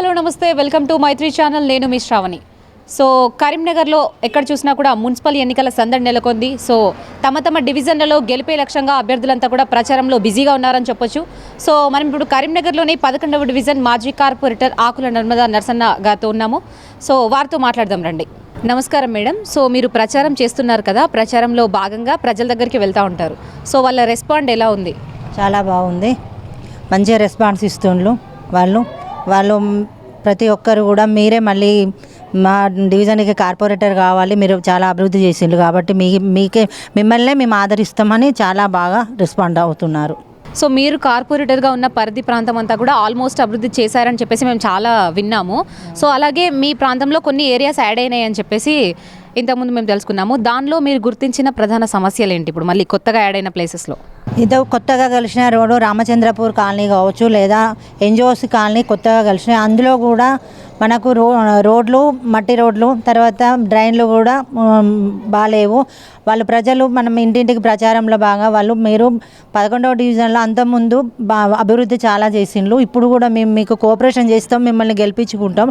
Hello నమస్తే, welcome to Mythri channel. నేను మీ Shravani. So కరీంనగర్లో ఎక్కడ చూసినా కూడా మున్సిపల్ ఎన్నికల సందడి నెలకొంది. సో తమ డివిజన్లలో గెలిపే లక్ష్యంగా అభ్యర్థులంతా కూడా ప్రచారంలో బిజీగా ఉన్నారని చెప్పొచ్చు. సో మనం ఇప్పుడు కరీంనగర్లోని 11వ డివిజన్ మాజీ కార్పొరేటర్ ఆకుల నర్మదా నరసన్న గారితో ఉన్నాము. సో వారితో మాట్లాడదాం రండి. నమస్కారం మేడం. సో మీరు ప్రచారం చేస్తున్నారు కదా, ప్రచారంలో భాగంగా ప్రజల దగ్గరికి వెళ్తూ ఉంటారు. సో వాళ్ళ రెస్పాండ్ ఎలా ఉంది? చాలా బాగుంది, మంచిగా రెస్పాన్స్ ఇస్తుండ్రు వాళ్ళు ప్రతి ఒక్కరు కూడా మీరే మళ్ళీ మా డివిజన్కి కార్పొరేటర్ కావాలి, మీరు చాలా అభివృద్ధి చేసిండ్రు కాబట్టి మిమ్మల్నే మేము ఆదరిస్తామని చాలా బాగా రెస్పాండ్ అవుతున్నారు. సో మీరు కార్పొరేటర్గా ఉన్న పరిధి ప్రాంతం అంతా కూడా ఆల్మోస్ట్ అభివృద్ధి చేశారని చెప్పేసి మేము చాలా విన్నాము. సో అలాగే మీ ప్రాంతంలో కొన్ని ఏరియాస్ యాడ్ అయినాయి అని చెప్పేసి ఇంతకుముందు మేము తెలుసుకున్నాము. దానిలో మీరు గుర్తించిన ప్రధాన సమస్యలు ఏంటి ఇప్పుడు మళ్ళీ కొత్తగా యాడ్ అయిన ప్లేసెస్లో? ఇదో కొత్తగా కలిసిన రోడ్డు రామచంద్రపూర్ కాలనీ కావచ్చు, లేదా ఎన్జిఓసి కాలనీ కొత్తగా కలిసినాయి. అందులో కూడా మనకు రోడ్లు మట్టి రోడ్లు, తర్వాత డ్రైన్లు కూడా బాగాలేవు. ప్రజలు మనం ఇంటింటికి ప్రచారంలో బాగా మీరు 11వ డివిజన్లో అంతకుముందు అభివృద్ధి చాలా చేసిండ్రు. ఇప్పుడు కూడా మేము మీకు కోఆపరేషన్ చేస్తాం, మిమ్మల్ని గెలిపించుకుంటాం.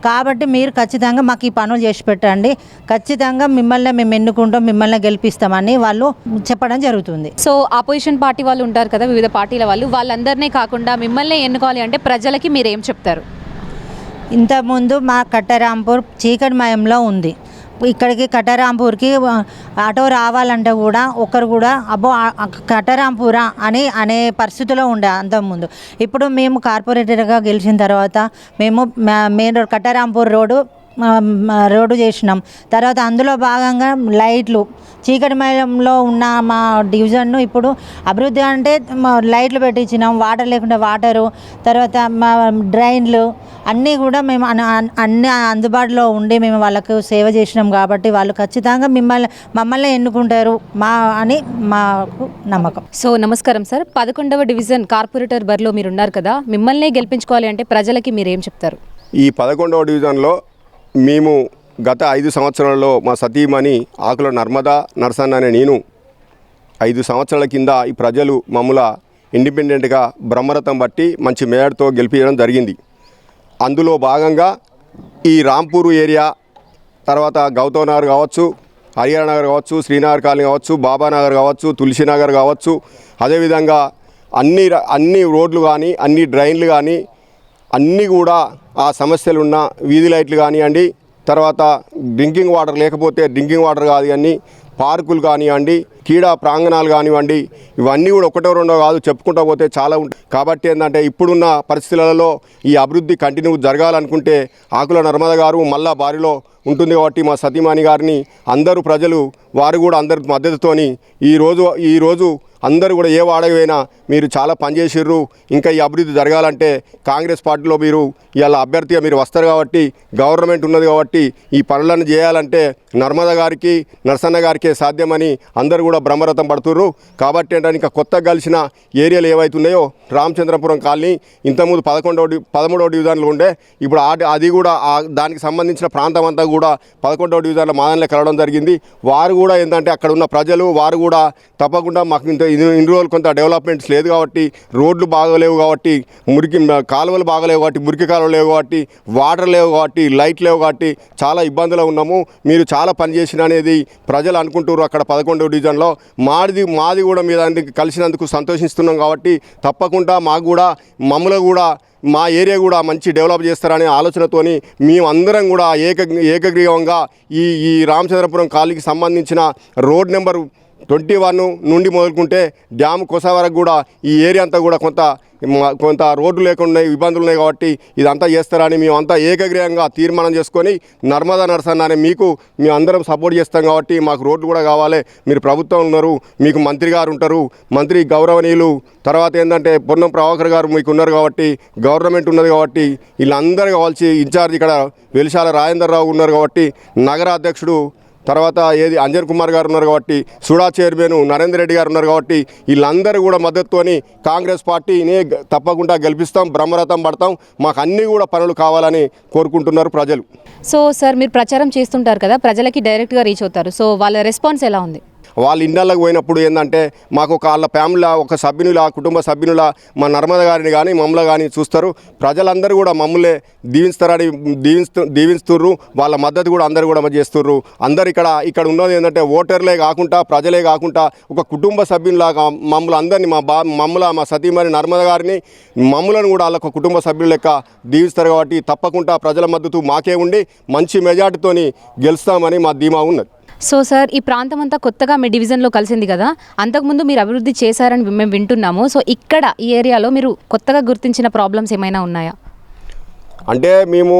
కాబట్టి మీరు ఖచ్చితంగా మాకు ఈ పనులు చేసి పెట్టండి, ఖచ్చితంగా మిమ్మల్ని మేము ఎన్నుకుంటాం, మిమ్మల్ని గెలిపిస్తామని వాళ్ళు చెప్పడం జరుగుతుంది. సో అపోజిషన్ పార్టీ వాళ్ళు ఉంటారు కదా, వివిధ పార్టీల వాళ్ళందరినీ కాకుండా మిమ్మల్ని ఎన్నుకోవాలి అంటే ప్రజలకి మీరు ఏం చెప్తారు? ఇంతకుముందు మా కట్టరాంపూర్ చీకటిమయంలో ఉంది. ఇక్కడికి కట్టరాంపూర్కి ఆటో రావాలంటే కూడా ఒకరు కూడా అబ్బో కట్టరాంపూరా అనే పరిస్థితిలో ఉండే అంతకుముందు. ఇప్పుడు మేము కార్పొరేటర్గా గెలిచిన తర్వాత మేము మెయిన్ రోడ్ కట్టరాంపూర్ రోడ్డు చేసినాం. తర్వాత అందులో భాగంగా లైట్లు చీకటిమయంలో ఉన్న మా డివిజన్ను ఇప్పుడు అభివృద్ధి అంటే లైట్లు పెట్టించినాం, వాటర్ లేకుండా వాటరు, తర్వాత మా డ్రైన్లు అన్నీ కూడా మేము అన్నీ అందుబాటులో ఉండి మేము వాళ్ళకు సేవ చేసినాం. కాబట్టి వాళ్ళు ఖచ్చితంగా మమ్మల్ని ఎన్నుకుంటారు అని మాకు నమ్మకం. సో నమస్కారం సార్, 11వ డివిజన్ కార్పొరేటర్ బరిలో మీరు ఉన్నారు కదా, మిమ్మల్ని గెలిపించుకోవాలి అంటే ప్రజలకి మీరు ఏం చెప్తారు? ఈ 11వ డివిజన్లో మేము గత 5 సంవత్సరాల్లో మా సతీమణి ఆకుల నర్మదా నరసన్న అనే నేను 5 సంవత్సరాల కింద ఈ ప్రజలు మమ్మల్ని ఇండిపెండెంట్గా బ్రహ్మరథం బట్టి మంచి మేయర్తో గెలిపించడం జరిగింది. అందులో భాగంగా ఈ రాంపూర్ ఏరియా, తర్వాత గౌతమ్ నగర్ కావచ్చు, హరియాణ నగర్ కావచ్చు, శ్రీనగర్ కాలనీ కావచ్చు, బాబానగర్ కావచ్చు, తులసినగర్ కావచ్చు, అదేవిధంగా అన్ని రోడ్లు కానీ అన్ని డ్రైన్లు కానీ అన్నీ కూడా ఆ సమస్యలు ఉన్న వీధి లైట్లు కానివ్వండి, తర్వాత డ్రింకింగ్ వాటర్ లేకపోతే డ్రింకింగ్ వాటర్ కానివ్వండి, పార్కులు కానివ్వండి, క్రీడా ప్రాంగణాలు కానివ్వండి, ఇవన్నీ కూడా ఒకటో రెండో కాదు, చెప్పుకుంటూ పోతే చాలా ఉంటాయి. కాబట్టి ఏంటంటే ఇప్పుడున్న పరిస్థితులలో ఈ అభివృద్ధి కంటిన్యూ జరగాలనుకుంటే ఆకుల నర్మద గారు మళ్ళా బారిలో ఉంటుంది. కాబట్టి మా సతీమణి గారిని అందరూ ప్రజలు వారు కూడా అందరి మద్దతుతోని ఈరోజు అందరూ కూడా ఏ వాడకపోయినా మీరు చాలా పనిచేసిర్రు, ఇంకా ఈ అభివృద్ధి జరగాలంటే కాంగ్రెస్ పార్టీలో మీరు ఇవాళ అభ్యర్థిగా మీరు వస్తారు కాబట్టి, గవర్నమెంట్ ఉన్నది కాబట్టి ఈ పనులను చేయాలంటే నర్మదా గారికి నరసన్న గారికే సాధ్యమని అందరూ కూడా బ్రహ్మరథం పడుతుర్రు. కాబట్టి ఏంటంటే ఇంకా కొత్తగా కలిసిన ఏరియాలు ఏవైతున్నాయో రామచంద్రపురం కాలనీ ఇంతకుముందు 13వ డివిజన్లో ఉండే, ఇప్పుడు అది కూడా దానికి సంబంధించిన ప్రాంతం అంతా కూడా 11వ డివిజన్లో మాదనలో కలవడం జరిగింది. వారు కూడా ఏంటంటే అక్కడ ఉన్న ప్రజలు వారు కూడా తప్పకుండా మాకు ఇన్ని రోజులు కొంత డెవలప్మెంట్స్ లేదు కాబట్టి, రోడ్లు బాగలేవు కాబట్టి, కాలువలు బాగలేవు కాబట్టి, మురికి కాలువలు లేవు కాబట్టి, వాటర్ లేవు కాబట్టి, లైట్ లేవు కాబట్టి చాలా ఇబ్బందులు ఉన్నాము. మీరు చాలా పనిచేసిన అనేది ప్రజలు అనుకుంటారు. అక్కడ 11వ డివిజన్లో మాది కూడా మీరు అందుకు కలిసినందుకు సంతోషిస్తున్నాం. కాబట్టి తప్పకుండా మమ్మల్ని కూడా మా ఏరియా కూడా మంచి డెవలప్ చేస్తారనే ఆలోచనతోని మేమందరం కూడా ఏకగ్రీవంగా ఈ రామచంద్రపురం కాలనీకి సంబంధించిన రోడ్ నెంబర్ 21 నుండి మొదలుకుంటే డ్యామ్ కొస వరకు కూడా ఈ ఏరియా అంతా కూడా కొంత రోడ్లు లేకుండా ఇబ్బందులు ఉన్నాయి. కాబట్టి ఇదంతా చేస్తారని మేమంతా ఏకగ్రీవంగా తీర్మానం చేసుకొని నర్మదా నరసన్న అనే మేము అందరం సపోర్ట్ చేస్తాం. కాబట్టి మాకు రోడ్లు కూడా కావాలి, మీరు ప్రభుత్వం ఉన్నారు, మీకు మంత్రి గారు ఉంటారు, మంత్రి గౌరవనీయులు, తర్వాత ఏంటంటే పొన్నం ప్రభాకర్ గారు మీకు ఉన్నారు కాబట్టి, గవర్నమెంట్ ఉన్నది కాబట్టి వీళ్ళందరూ కావాల్సి ఇన్ఛార్జ్ ఇక్కడ వెలిశాల రాజేందర్ రావు ఉన్నారు కాబట్టి, నగర అధ్యక్షుడు తర్వాత అంజన్ కుమార్ గారు ఉన్నారు కాబట్టి, సుడా చైర్మన్ నరేందర్ రెడ్డి గారు ఉన్నారు కాబట్టి వీళ్ళందరూ కూడా మద్దతుతోని కాంగ్రెస్ పార్టీని తప్పకుండా గెలిపిస్తాం, బ్రహ్మరథం పడతాం, మాకు అన్నీ కూడా పనులు కావాలని కోరుకుంటున్నారు ప్రజలు. సో సార్, మీరు ప్రచారం చేస్తుంటారు కదా, ప్రజలకి డైరెక్ట్గా రీచ్ అవుతారు. సో వాళ్ళ రెస్పాన్స్ ఎలా ఉంది? వాళ్ళ ఇళ్ళకి పోయినప్పుడు ఏంటంటే మాకు ఒక వాళ్ళ ఫ్యామిలీ ఒక సభ్యునిలా కుటుంబ సభ్యునిలా మా నర్మద గారిని కానీ మమ్మల్ని కానీ చూస్తారు. ప్రజలందరూ కూడా మమ్మల్ని దీవిస్తారని దీవిస్తుర్రు. వాళ్ళ మద్దతు కూడా అందరూ కూడా చేస్తుర్రు. అందరు ఇక్కడ ఉన్నది ఏంటంటే ఓటర్లే కాకుండా ప్రజలే కాకుండా ఒక కుటుంబ సభ్యునిలాగా మమ్మల్ని అందరినీ మా సతీమణి నర్మద గారిని మమ్మలను కూడా వాళ్ళకు కుటుంబ సభ్యుల లెక్క దీవిస్తారు. కాబట్టి తప్పకుండా ప్రజల మద్దతు మాకే ఉండి మంచి మెజార్టీతోని గెలుస్తామని మా ధీమా ఉన్నది. సో సార్, ఈ ప్రాంతం అంతా కొత్తగా మీ డివిజన్లో కలిసింది కదా, అంతకుముందు మీరు అభివృద్ధి చేశారని మేము వింటున్నాము. సో ఇక్కడ ఈ ఏరియాలో మీరు కొత్తగా గుర్తించిన ప్రాబ్లమ్స్ ఏమైనా ఉన్నాయా? అంటే మేము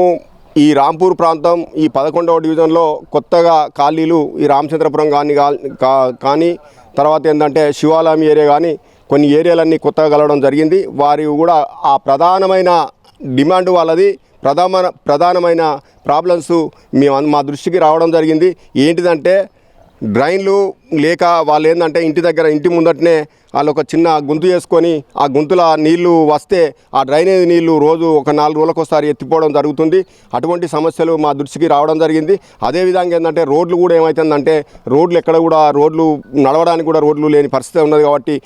ఈ రాంపూర్ ప్రాంతం ఈ 11వ డివిజన్లో కొత్తగా ఖాళీలు ఈ రామచంద్రపురం కానీ తర్వాత ఏంటంటే శివాలయం ఏరియా కానీ కొన్ని ఏరియాలన్నీ కొత్తగా కలవడం జరిగింది. వారి కూడా ఆ ప్రధానమైన డిమాండ్ వాళ్ళది ప్రధానమైన ప్రాబ్లమ్స్ మా దృష్టికి రావడం జరిగింది. ఏంటిదంటే డ్రైన్లు లేక వాళ్ళు ఏంటంటే ఇంటి ముందటనే వాళ్ళు ఒక చిన్న గుంత చేసుకొని ఆ గుంతుల నీళ్లు వస్తే ఆ డ్రైనేజ్ నీళ్లు రోజు ఒక 4 రోజులకు ఒకసారి ఎత్తిపోవడం జరుగుతుంది. అటువంటి సమస్యలు మా దృష్టికి రావడం జరిగింది. అదేవిధంగా ఏంటంటే రోడ్లు కూడా ఏమవుతుందంటే రోడ్లు నడవడానికి కూడా రోడ్లు లేని పరిస్థితి ఉన్నది. కాబట్టి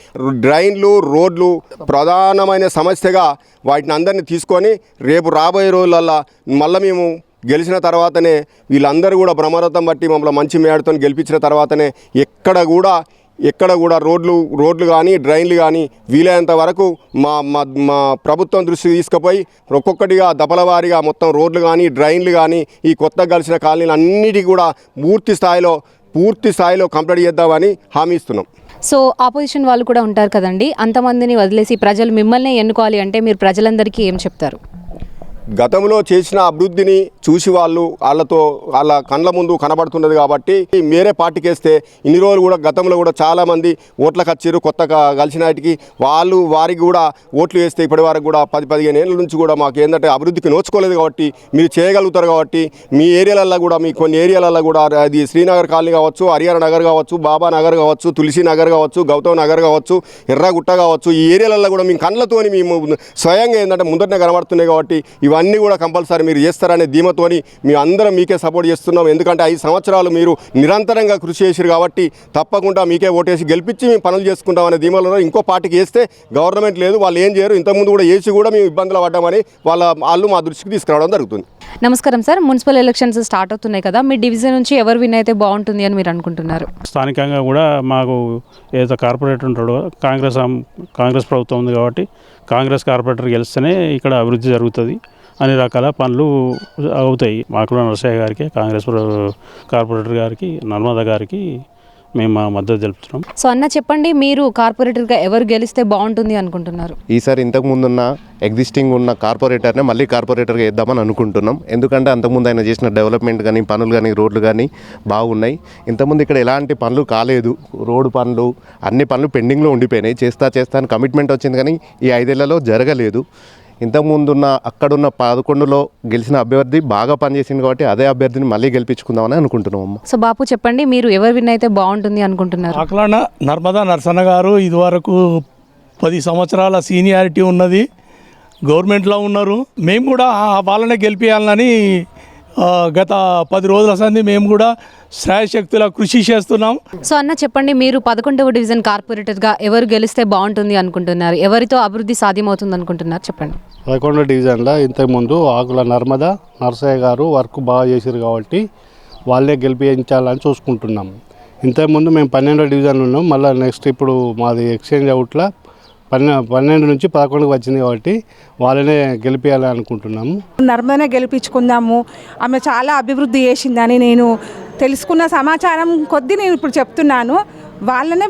రోడ్లు ప్రధానమైన సమస్యగా వాటిని అందరినీ తీసుకొని రేపు రాబోయే రోజులల్లో మళ్ళీ మేము గెలిచిన తర్వాతనే వీళ్ళందరూ కూడా బ్రహ్మరథం బట్టి మమ్మల్ని మంచి మేడతో గెలిపించిన తర్వాతనే ఎక్కడ కూడా రోడ్లు కానీ డ్రైన్లు కానీ వీలైనంత వరకు మా ప్రభుత్వం దృష్టికి తీసుకుపోయి ఒక్కొక్కటిగా దపలవారీగా మొత్తం రోడ్లు కానీ డ్రైన్లు కానీ ఈ కొత్తగా కలిసిన కాలనీలు అన్నిటికీ కూడా పూర్తి స్థాయిలో కంప్లీట్ చేద్దామని హామీ ఇస్తున్నాం. సో ఆపోజిషన్ వాళ్ళు కూడా ఉంటారు కదండి, అంతమందిని వదిలేసి ప్రజలు మిమ్మల్ని ఎన్నుకోవాలి అంటే మీరు ప్రజలందరికీ ఏం చెప్తారు? గతంలో చేసిన అభివృద్ధిని చూసి వాళ్ళ కళ్ళ ముందు కనబడుతున్నది. కాబట్టి వేరే పార్టీకి వేస్తే ఇన్ని రోజులు కూడా గతంలో కూడా చాలామంది ఓట్లకు వచ్చారు. కొత్తగా కలిసిన వాటికి వారికి కూడా ఓట్లు వేస్తే ఇప్పటి వరకు కూడా 10-15 ఏళ్ళ నుంచి కూడా మాకు ఏంటంటే అభివృద్ధికి నోచుకోలేదు. కాబట్టి మీరు చేయగలుగుతారు. కాబట్టి మీ ఏరియాలలో కూడా మీ కొన్ని ఏరియాలలో కూడా అది శ్రీనగర్ కాలనీ కావచ్చు, హరిహర నగర్ కావచ్చు, బాబా నగర్ కావచ్చు, తులసి నగర్ కావచ్చు, గౌతమ్ నగర్ కావచ్చు, ఎర్రగుట్ట కావచ్చు, ఈ ఏరియాలలో కూడా మీ కళ్ళతోని మేము స్వయంగా ఏంటంటే ముందటనే కనబడుతున్నాయి. కాబట్టి ఇవన్నీ కూడా కంపల్సరీ మీరు చేస్తారనే ధీమతోని మేము అందరం మీకే సపోర్ట్ చేస్తున్నాం. ఎందుకంటే 5 సంవత్సరాలు మీరు నిరంతరంగా కృషి చేశారు. కాబట్టి తప్పకుండా మీకే ఓటేసి గెలిపించి మేము పనులు చేసుకుంటామనే ధీమలో ఇంకో పార్టీకి వేస్తే గవర్నమెంట్ లేదు, వాళ్ళు ఏం చేయరు. ఇంతకుముందు కూడా వేసి కూడా మేము ఇబ్బందులు పడ్డామని వాళ్ళు మా దృష్టికి తీసుకురావడం జరుగుతుంది. నమస్కారం సార్, మున్సిపల్ ఎలక్షన్స్ స్టార్ట్ అవుతున్నాయి కదా, మీ డివిజన్ నుంచి ఎవరు విన్ అయితే బాగుంటుంది అని మీరు అనుకుంటున్నారు? స్థానికంగా కూడా మాకు ఏదైతే కార్పొరేటర్ ఉంటాడో కాంగ్రెస్ ప్రభుత్వం ఉంది కాబట్టి కాంగ్రెస్ కార్పొరేటర్ గెలిస్తేనే ఇక్కడ అభివృద్ధి జరుగుతుంది, అన్ని రకాల పనులు అవుతాయి. మాకుల నరసయ్య గారికి, కాంగ్రెస్ కార్పొరేటర్ గారికి, నర్మద గారికి మేము మా మద్దతు తెలుపుతున్నాం. సో అన్న చెప్పండి, మీరు కార్పొరేటర్గా ఎవరు గెలిస్తే బాగుంటుంది అనుకుంటున్నారు? ఈసారి ఇంతకుముందు ఎగ్జిస్టింగ్ ఉన్న కార్పొరేటర్నే మళ్ళీ కార్పొరేటర్గా వేద్దామని అనుకుంటున్నాం. ఎందుకంటే అంతకుముందు ఆయన చేసిన డెవలప్మెంట్ కానీ పనులు కానీ రోడ్లు కానీ బాగున్నాయి. ఇంతకుముందు ఇక్కడ ఎలాంటి పనులు కాలేదు, రోడ్డు పనులు అన్ని పనులు పెండింగ్లో ఉండిపోయినాయి. చేస్తా అని కమిట్మెంట్ వచ్చింది కానీ ఈ 5 ఏళ్లలో జరగలేదు. ఇంతకుముందున్న అక్కడున్న 11లో గెలిచిన అభ్యర్థి బాగా పనిచేసింది కాబట్టి అదే అభ్యర్థిని మళ్ళీ గెలిపించుకుందామని అనుకుంటున్నాం. సో బాపు చెప్పండి, మీరు ఎవరు విన్ అయితే బాగుంటుంది అనుకుంటున్నారు? ఆకులాన నర్మదా నరసన్న గారు ఇదివరకు 10 సంవత్సరాల సీనియారిటీ ఉన్నది, గవర్నమెంట్లో ఉన్నారు. మేము కూడా వాళ్ళనే గెలిపించాలని గత 10 రోజుల సంది మేము కూడా శ్రాయశక్తుల కృషి చేస్తున్నాం. సో అన్న చెప్పండి, మీరు 11వ డివిజన్ కార్పొరేటర్గా ఎవరు గెలిస్తే బాగుంటుంది అనుకుంటున్నారు? ఎవరితో అభివృద్ధి సాధ్యమవుతుంది అనుకుంటున్నారు? చెప్పండి. 11వ డివిజన్లో ఇంతకుముందు ఆకుల నర్మదా నరసయ్య గారు వర్క్ బాగా చేశారు కాబట్టి వాళ్ళే గెలిపించాలని చూసుకుంటున్నాం. ఇంతకుముందు మేము 12వ డివిజన్లో ఉన్నాం. మళ్ళీ నెక్స్ట్ ఇప్పుడు మాది ఎక్స్చేంజ్ అవుట్లో 12 నుంచి 11కి వచ్చింది కాబట్టి వాళ్ళనే గెలిపించాలని అనుకుంటున్నాము. నర్మదనే గెలిపించుకుందాము, ఆమె చాలా అభివృద్ధి చేసిందని నేను తెలుసుకున్న సమాచారం కొద్దీ నేను ఇప్పుడు చెప్తున్నాను. వాళ్ళనే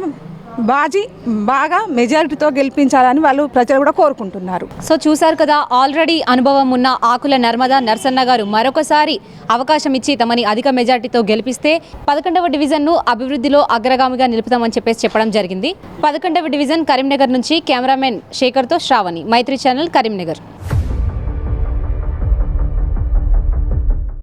బాగా మెజారిటీతో గెలిపించాలని వాళ్ళు ప్రజలు కూడా కోరుకుంటున్నారు. సో చూశారు కదా, ఆల్రెడీ అనుభవం ఉన్న ఆకుల నర్మదా నరసన్న గారు మరొకసారి అవకాశం ఇచ్చి తమని అధిక మెజారిటీతో గెలిపిస్తే 11వ డివిజన్ను అభివృద్ధిలో అగ్రగామిగా నిలుపుతామని చెప్పడం జరిగింది. 11వ డివిజన్ కరీంనగర్ నుంచి కెమెరామెన్ శేఖర్తో శ్రావణి, మైత్రి ఛానల్, కరీంనగర్.